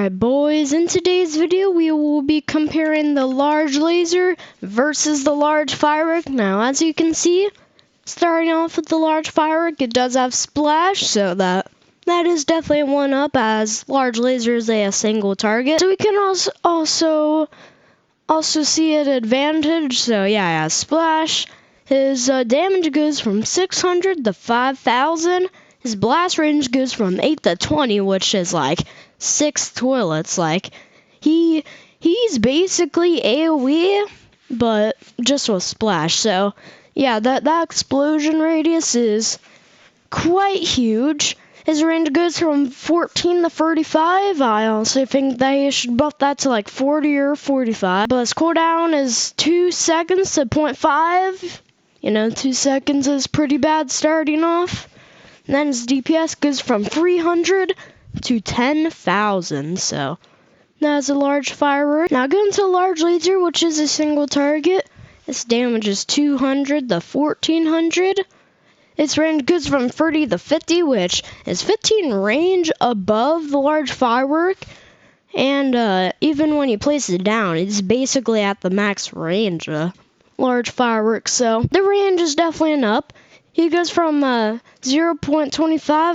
Alright boys, in today's video we will be comparing the large laser versus the large firework. Now as you can see, starting off with the large firework, it does have splash, so that is definitely one up, as large laser is a single target. So we can also see an advantage, so yeah, it has splash. His damage goes from 600 to 5,000. His blast range goes from 8 to 20, which is like 6 toilets. Like, he's basically AoE, but just with splash. So, yeah, that explosion radius is quite huge. His range goes from 14 to 35. I honestly think they should buff that to like 40 or 45. But his cooldown is 2 seconds to 0.5. You know, 2 seconds is pretty bad starting off. And then his DPS goes from 300 to 10,000. So that's a large firework. Now going to a large laser, which is a single target. Its damage is 200 to 1400. Its range goes from 30 to 50, which is 15 range above the large firework. And even when you place it down, it's basically at the max range of large fireworks. So the range is definitely an up. He goes from 0.25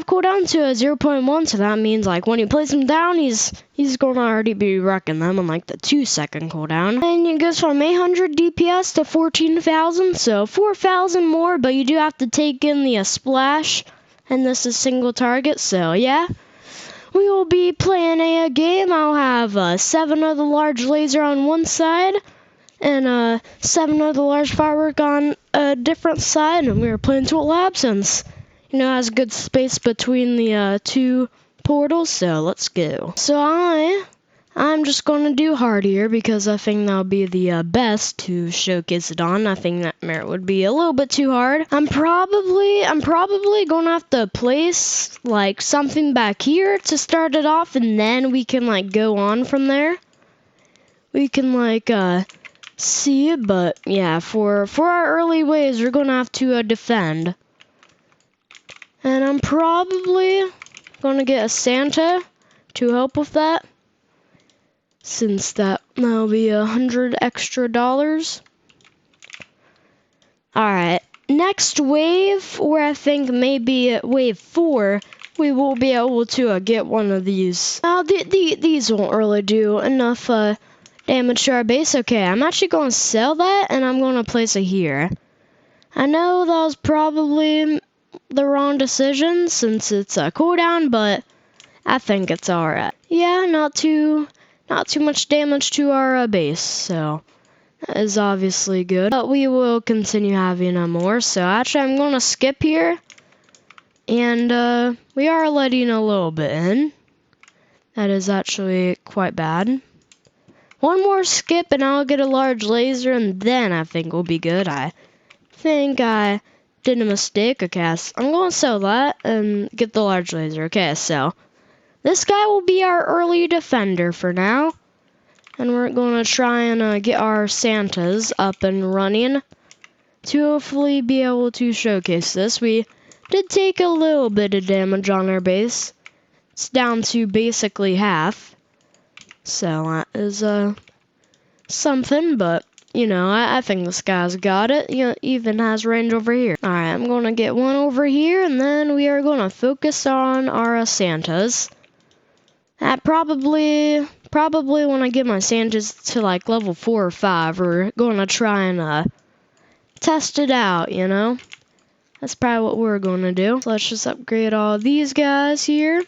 cooldown to a 0.1, so that means like when you place him down, he's going to already be wrecking them on like the 2-second cooldown. And he goes from 800 DPS to 14,000, so 4,000 more, but you do have to take in the splash, and this is single target, so yeah. We will be playing a game. I'll have 7 of the large laser on one side, and 7 of the large firework on a different side, and we were playing Total Absence. You know, it has good space between the two portals, so let's go. So I'm just going to do hard here, because I think that'll be the best to showcase it on. I think that merit would be a little bit too hard. I'm probably going to have to place like something back here to start it off, and then we can like go on from there. We can like see it, but yeah, for our early waves, we're gonna have to defend. And I'm probably gonna get a Santa to help with that, since that'll be $100 extra. Alright, next wave, or I think maybe wave 4, we will be able to get one of these. Now these won't really do enough damage to our base. Okay, I'm actually going to sell that, and I'm going to place it here. I know that was probably the wrong decision, since it's a cooldown, but I think it's alright. Yeah, not too much damage to our base, so that is obviously good. But we will continue having more, so actually I'm going to skip here, and we are letting a little bit in. That is actually quite bad. One more skip and I'll get a large laser, and then I think we'll be good. I think I did a mistake. Okay, I'm going to sell that and get the large laser. Okay, so this guy will be our early defender for now. And we're going to try and get our Santas up and running to hopefully be able to showcase this. We did take a little bit of damage on our base. It's down to basically half. So that is something, but you know, I think this guy's got it. You know, even has range over here. Alright, I'm gonna get one over here, and then we are gonna focus on our Santas. Probably when I get my Santas to like level 4 or 5, we're gonna try and test it out, you know? That's probably what we're gonna do. So let's just upgrade all these guys here.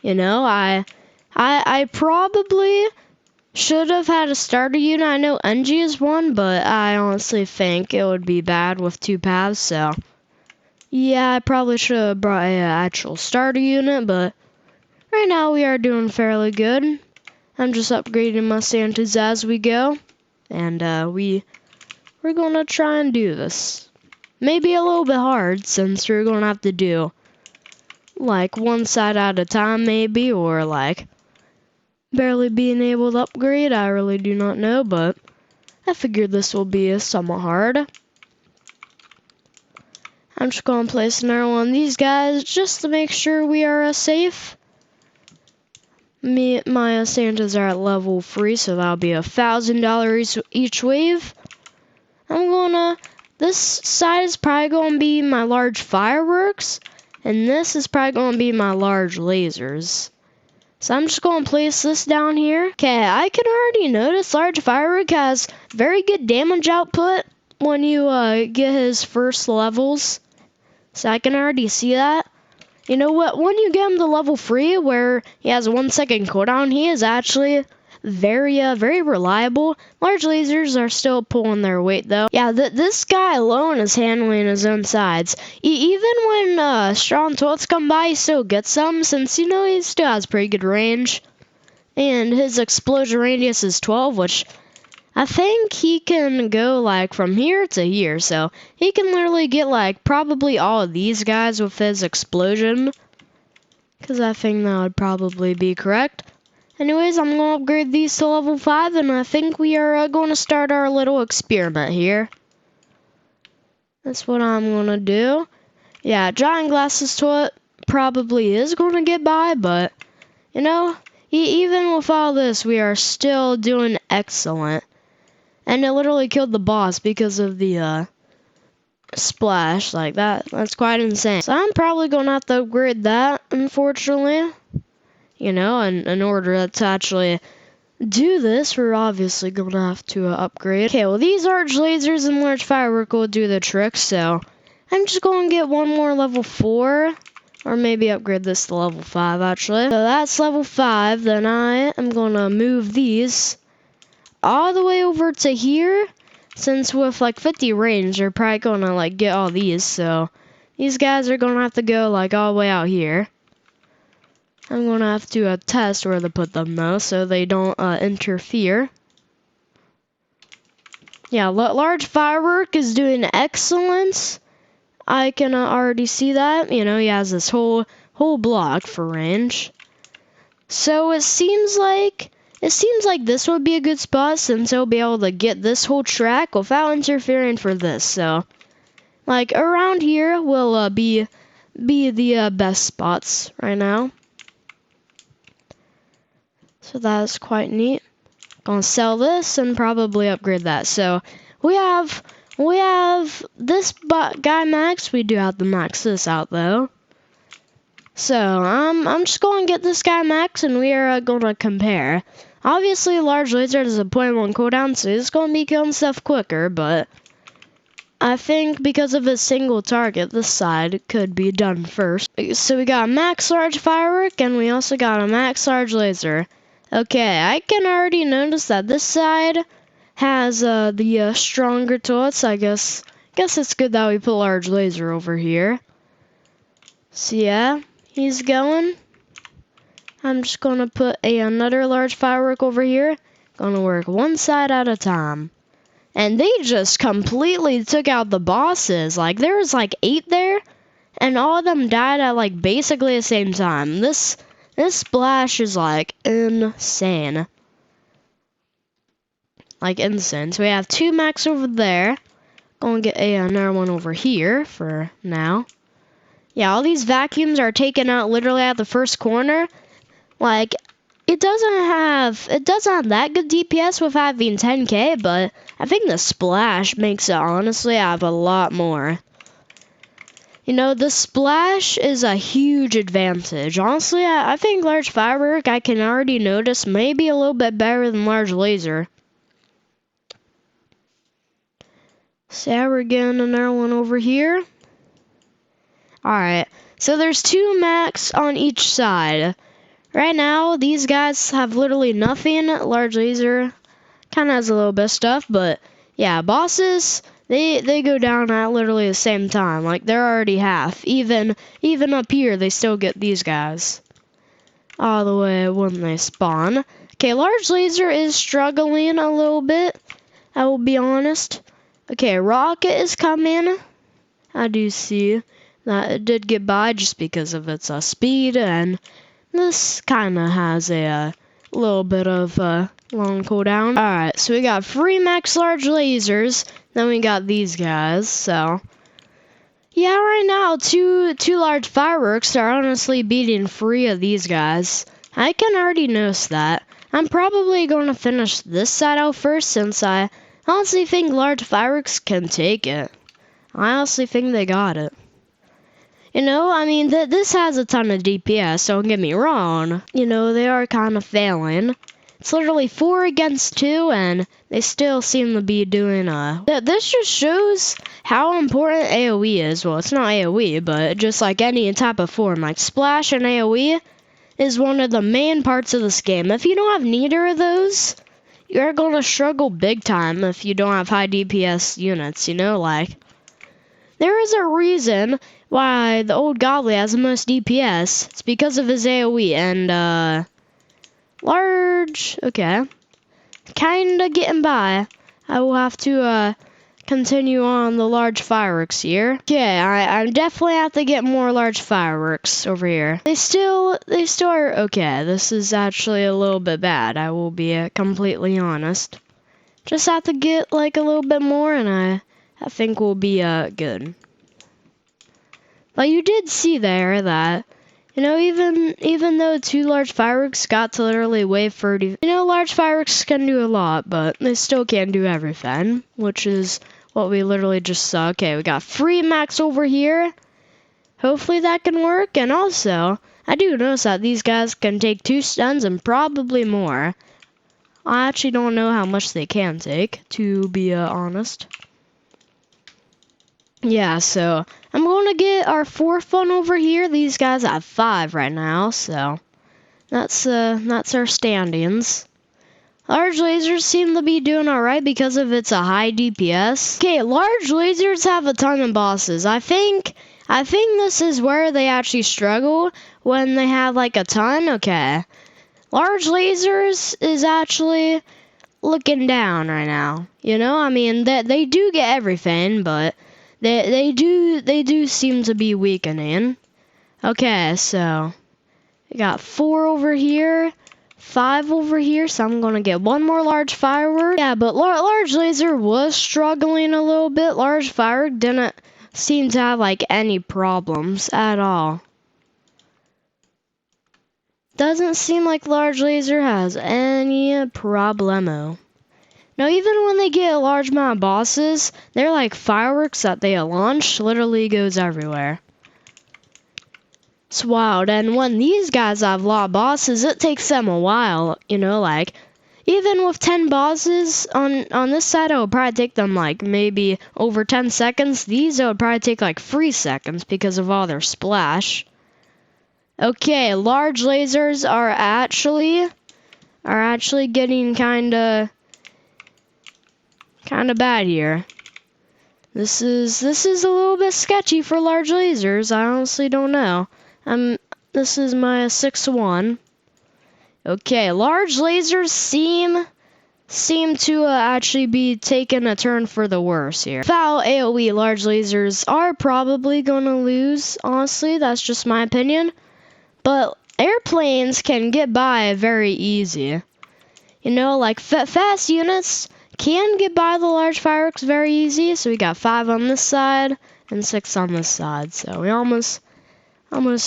You know, I probably should have had a starter unit. I know NG is one, but I honestly think it would be bad with 2 paths, so yeah, I probably should have brought an actual starter unit, but right now we are doing fairly good. I'm just upgrading my Santas as we go, and we're gonna try and do this. Maybe a little bit hard, since we're gonna have to do like one side at a time, maybe, or like barely being able to upgrade. I really do not know, but I figured this will be somewhat hard. I'm just going to place another one of these guys just to make sure we are safe. my Santas are at level 3, so that'll be $1,000 each wave. This side is probably gonna be my large fireworks, and this is probably gonna be my large lasers. So I'm just gonna place this down here. Okay, I can already notice large firework has very good damage output when you get his first levels. So I can already see that. You know what? When you get him to level 3, where he has a 1-second cooldown, he is actually very reliable. Large lasers are still pulling their weight, though. Yeah, this guy alone is handling his own sides. Even when strong turrets come by, he still gets some, since, you know, he still has pretty good range. And his explosion radius is 12, which I think he can go, like, from here to here. So he can literally get, like, probably all of these guys with his explosion. Because I think that would probably be correct. Anyways, I'm going to upgrade these to level 5, and I think we are going to start our little experiment here. That's what I'm going to do. Yeah, giant glasses turret probably is going to get by, but, you know, even with all this, we are still doing excellent. And it literally killed the boss because of the splash. Like, that's quite insane. So I'm probably going to have to upgrade that, unfortunately. You know, and in order to actually do this, we're obviously going to have to upgrade. Okay, well, these large lasers and large firework will do the trick, so I'm just going to get one more level 4, or maybe upgrade this to level 5, actually. So that's level 5, then I am going to move these all the way over to here, since with, like, 50 range, they're probably going to, like, get all these, so these guys are going to have to go, like, all the way out here. I'm going to have to test where to put them, though, so they don't interfere. Yeah, large firework is doing excellent. I can already see that. You know, he has this whole block for range. So it seems like this would be a good spot, since he'll be able to get this whole track without interfering for this. So, like, around here will be the best spots right now. So that's quite neat. Gonna sell this and probably upgrade that. So we have this guy max. We do have to max this out though. So I'm just gonna get this guy max, and we are gonna compare. Obviously, large laser has a 0.1 cooldown, so it's gonna be killing stuff quicker. But I think because of his single target, this side could be done first. So we got a max large firework, and we also got a max large laser. Okay, I can already notice that this side has the stronger turrets. I guess it's good that we put large laser over here. So yeah, he's going. I'm just gonna put another large firework over here. Gonna work one side at a time. And they just completely took out the bosses. Like, there was like 8 there, and all of them died at like basically the same time. This splash is, like, insane. Like, insane. So we have 2 max over there. Gonna get another one over here for now. Yeah, all these vacuums are taken out literally at the first corner. Like, it doesn't have that good DPS with having 10k, but I think the splash makes it honestly have a lot more. You know, the splash is a huge advantage. Honestly, I think large firework, I can already notice, maybe a little bit better than large laser. So yeah, we're getting another one over here. Alright, so there's 2 max on each side. Right now, these guys have literally nothing. Large laser kind of has a little bit of stuff, but yeah, bosses, they go down at literally the same time. Like, they're already half. Even up here, they still get these guys all the way when they spawn. Okay, large laser is struggling a little bit, I will be honest. Okay, rocket is coming. I do see that it did get by just because of its speed, and this kind of has a little bit of long cooldown. Alright, so we got 3 max large lasers, then we got these guys, so yeah, right now, two large fireworks are honestly beating 3 of these guys. I can already notice that. I'm probably going to finish this side out first since I honestly think large fireworks can take it. I honestly think they got it. You know, I mean, this has a ton of DPS, don't get me wrong. You know, they are kind of failing. It's literally 4 against 2, and they still seem to be doing, This just shows how important AoE is. Well, it's not AoE, but just like any type of form, like Splash and AoE is one of the main parts of this game. If you don't have neither of those, you're going to struggle big time if you don't have high DPS units, you know, like. There is a reason why the old Godly has the most DPS. It's because of his AoE and, large, okay. Kinda getting by. I will have to, continue on the large fireworks here. Okay, I definitely have to get more large fireworks over here. They still are okay. This is actually a little bit bad. I will be completely honest. Just have to get like a little bit more, and I think we'll be good. But you did see there that, you know, even though 2 large fireworks got to literally wave 30, you know, large fireworks can do a lot, but they still can't do everything, which is what we literally just saw. Okay, we got free max over here. Hopefully that can work. And also, I do notice that these guys can take 2 stuns and probably more. I actually don't know how much they can take, to be honest. Yeah, so I'm going to get our 4th one over here. These guys have 5 right now, so that's our standings. Large lasers seem to be doing alright because of its a high DPS. Okay, large lasers have a ton of bosses. I think this is where they actually struggle when they have like a ton. Okay. Large lasers is actually looking down right now. You know, I mean they do get everything, but they do seem to be weakening. Okay, so we got 4 over here. 5 over here, so I'm gonna get 1 more large firework. Yeah, but large laser was struggling a little bit. Large firework didn't seem to have like any problems at all. Doesn't seem like large laser has any problemo. Now, even when they get a large amount of bosses, they're like fireworks that they launch, literally goes everywhere. It's wild, and when these guys have a lot of bosses, it takes them a while, you know, like, even with 10 bosses on this side, it would probably take them, like, maybe over 10 seconds. These, it would probably take, like, 3 seconds because of all their splash. Okay, large lasers are actually getting kinda bad here. This is a little bit sketchy for large lasers. I honestly don't know. This is my 6th one. Okay, large lasers seem to actually be taking a turn for the worse here. Without AoE, large lasers are probably gonna lose. Honestly, that's just my opinion. But airplanes can get by very easy. You know, like fast units can get by the large fireworks very easy. So we got 5 on this side and 6 on this side. So we almost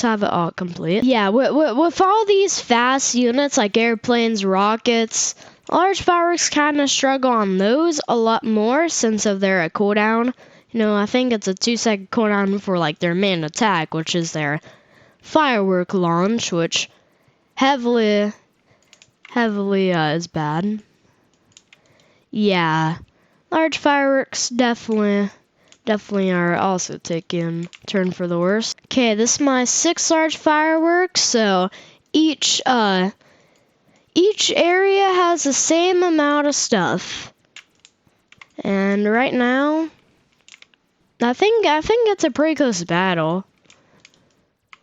have it all complete. Yeah, with all these fast units like airplanes, rockets, large fireworks kind of struggle on those a lot more since of their cooldown. You know, I think it's a 2-second cooldown for like their main attack, which is their firework launch, which heavily is bad. Yeah, large fireworks definitely are also taking turn for the worst. Okay, this is my 6 large fireworks, so each area has the same amount of stuff. And right now, I think it's a pretty close battle.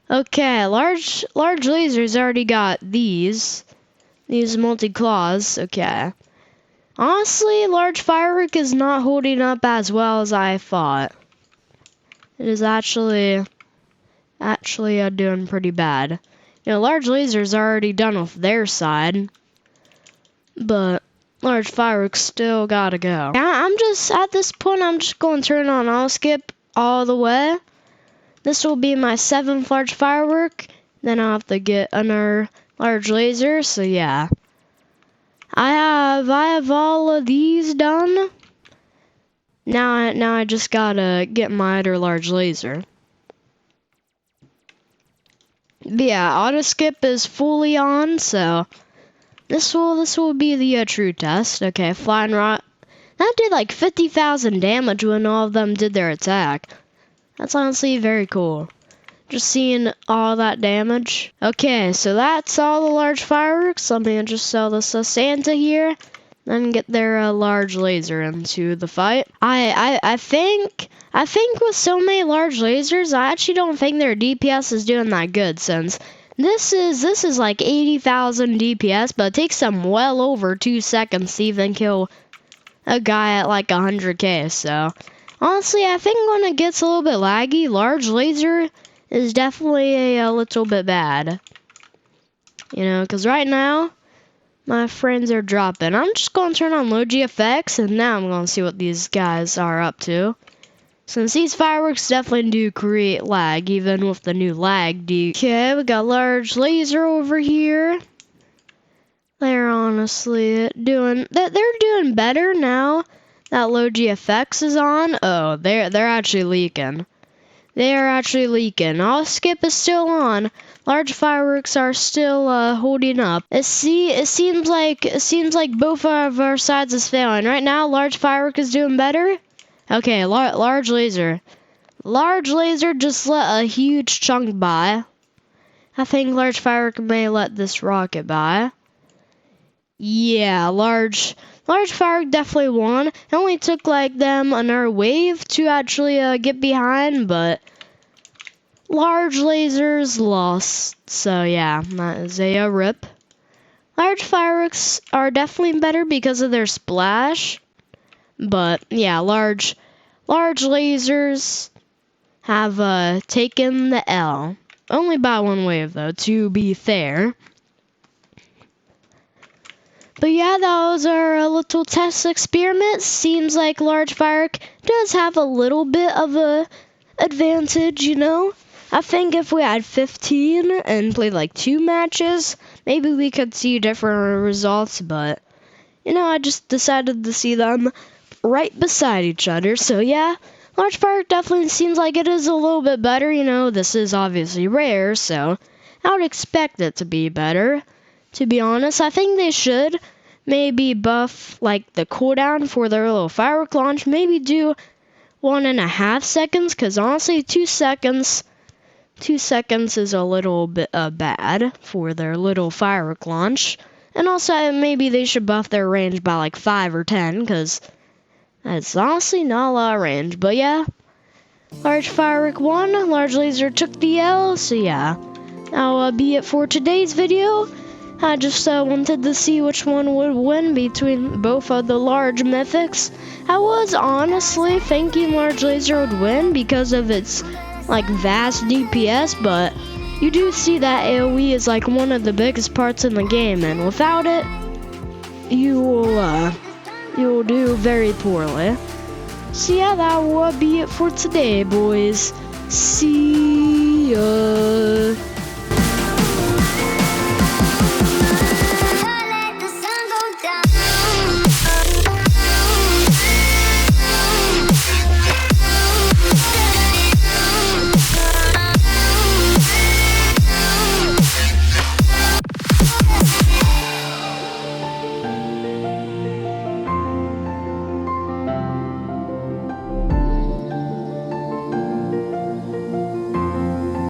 Okay, large lasers already got these multi-claws. Okay. Honestly, large firework is not holding up as well as I thought. It is actually doing pretty bad. You know, large lasers are already done with their side, but large fireworks still gotta go. At this point, I'm just going to turn on auto skip all the way. This will be my 7th large firework. Then I'll have to get another large laser. So yeah, I have all of these done. Now I just gotta get my other large laser. But yeah, auto skip is fully on, so this will be the true test. Okay, flying rock. That did like 50,000 damage when all of them did their attack. That's honestly very cool. Just seeing all that damage. Okay, so that's all the large fireworks. Let me just sell this Santa here. Then get their large laser into the fight. I think with so many large lasers, I actually don't think their DPS is doing that good, since this is like 80,000 DPS, but it takes them well over 2 seconds to even kill a guy at like 100k. So honestly, I think when it gets a little bit laggy, large laser is definitely a little bit bad. You know, because right now my friends are dropping. I'm just going to turn on low GFX, and now I'm going to see what these guys are up to. Since these fireworks definitely do create lag, even with the new lag D. Okay, we got large laser over here. They're honestly doing better now that low GFX is on. Oh, they're actually leaking. They are actually leaking. All skip is still on. Large fireworks are still holding up. It seems like both of our sides is failing. Right now, large firework is doing better. Okay, large laser. Large laser just let a huge chunk by. I think large firework may let this rocket by. Yeah, large firework definitely won. It only took like them another wave to actually get behind, but large lasers lost. So yeah, that is a rip. Large fireworks are definitely better because of their splash, but yeah, large lasers have taken the L. Only by one wave though, to be fair. But yeah, that was our little test experiment. Seems like large firework does have a little bit of a advantage, you know. I think if we had 15 and played like 2 matches, maybe we could see different results, but you know, I just decided to see them right beside each other. So yeah, large firework definitely seems like it is a little bit better, you know. This is obviously rare, so I would expect it to be better. To be honest, I think they should maybe buff like the cooldown for their little firework launch. Maybe do 1.5 seconds, because honestly 2 seconds is a little bit bad for their little firework launch. And also maybe they should buff their range by like 5 or 10, because that's honestly not a lot of range. But yeah, large firework won, large laser took the L. So yeah, that'll be it for today's video. I just wanted to see which one would win between both of the large mythics. I was honestly thinking large laser would win because of its like vast DPS, but you do see that AoE is like one of the biggest parts in the game, and without it, you will do very poorly. So yeah, that will be it for today, boys. See ya.